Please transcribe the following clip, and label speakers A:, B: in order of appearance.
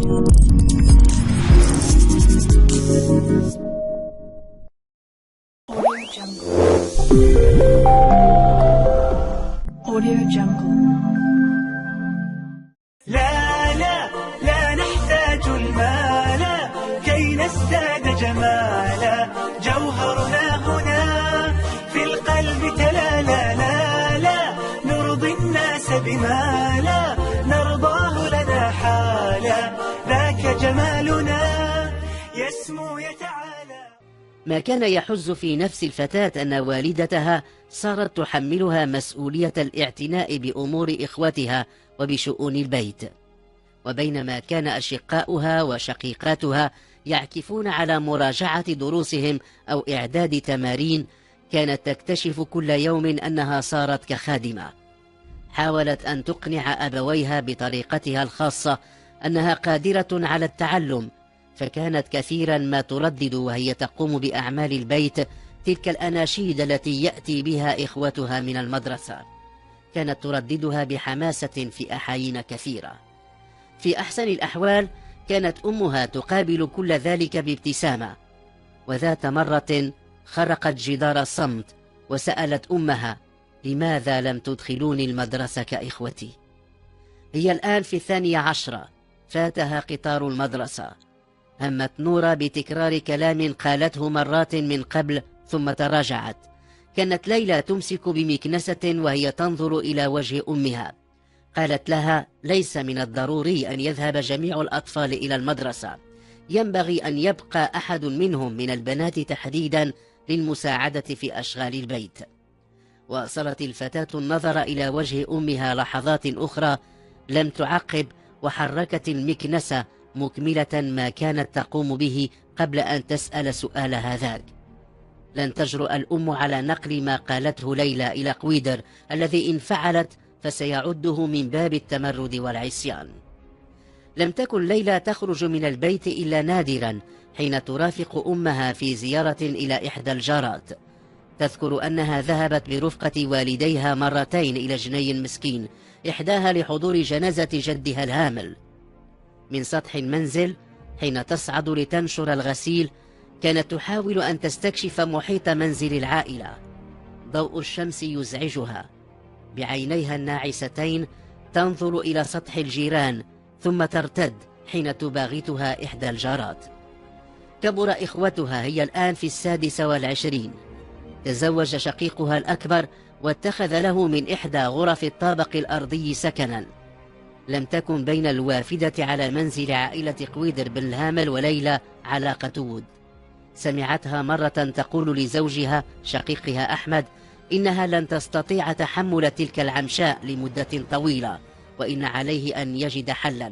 A: لا لا لا نحتاج المال كي نزداد جمالا، جوهرنا هنا في القلب تلالا. لا لا نرضي الناس بما لا نرضاه لنا حالا، ذاك جمالنا يسمو يتعالى.
B: ما كان يحز في نفس الفتاة أن والدتها صارت تحملها مسؤولية الاعتناء بأمور إخوتها وبشؤون البيت، وبينما كان أشقاؤها وشقيقاتها يعكفون على مراجعة دروسهم أو إعداد تمارين، كانت تكتشف كل يوم أنها صارت كخادمة. حاولت أن تقنع أبويها بطريقتها الخاصة أنها قادرة على التعلم، فكانت كثيرا ما تردد وهي تقوم بأعمال البيت تلك الأناشيد التي يأتي بها إخوتها من المدرسة. كانت ترددها بحماسة في أحايين كثيرة. في أحسن الأحوال كانت أمها تقابل كل ذلك بابتسامة، وذات مرة خرقت جدار الصمت وسألت أمها: لماذا لم تدخلوني المدرسة كإخوتي؟ هي الآن في 12، فاتها قطار المدرسة. همت نورة بتكرار كلام قالته مرات من قبل ثم تراجعت. كانت ليلى تمسك بمكنسة وهي تنظر إلى وجه أمها. قالت لها: ليس من الضروري أن يذهب جميع الأطفال إلى المدرسة، ينبغي أن يبقى أحد منهم من البنات تحديدا للمساعدة في أشغال البيت. واصلت الفتاة النظر إلى وجه أمها لحظات أخرى، لم تعقب، وحركت المكنسة مكملة ما كانت تقوم به قبل أن تسأل سؤالها ذاك. لن تجرؤ الأم على نقل ما قالته ليلى إلى قويدر الذي إن فعلت فسيعده من باب التمرد والعصيان. لم تكن ليلى تخرج من البيت إلا نادرا حين ترافق أمها في زيارة إلى إحدى الجارات. تذكر أنها ذهبت برفقة والديها مرتين إلى جني مسكين، إحداها لحضور جنازة جدها الهامل. من سطح المنزل حين تصعد لتنشر الغسيل كانت تحاول أن تستكشف محيط منزل العائلة. ضوء الشمس يزعجها. بعينيها الناعستين تنظر إلى سطح الجيران ثم ترتد حين تباغتها إحدى الجارات. كبر إخوتها، هي الآن في 26. تزوج شقيقها الأكبر واتخذ له من إحدى غرف الطابق الأرضي سكنا. لم تكن بين الوافدة على منزل عائلة قويدر بن الهامل وليلى علاقة ود. سمعتها مرة تقول لزوجها شقيقها أحمد إنها لن تستطيع تحمل تلك العمشاء لمدة طويلة، وإن عليه أن يجد حلا.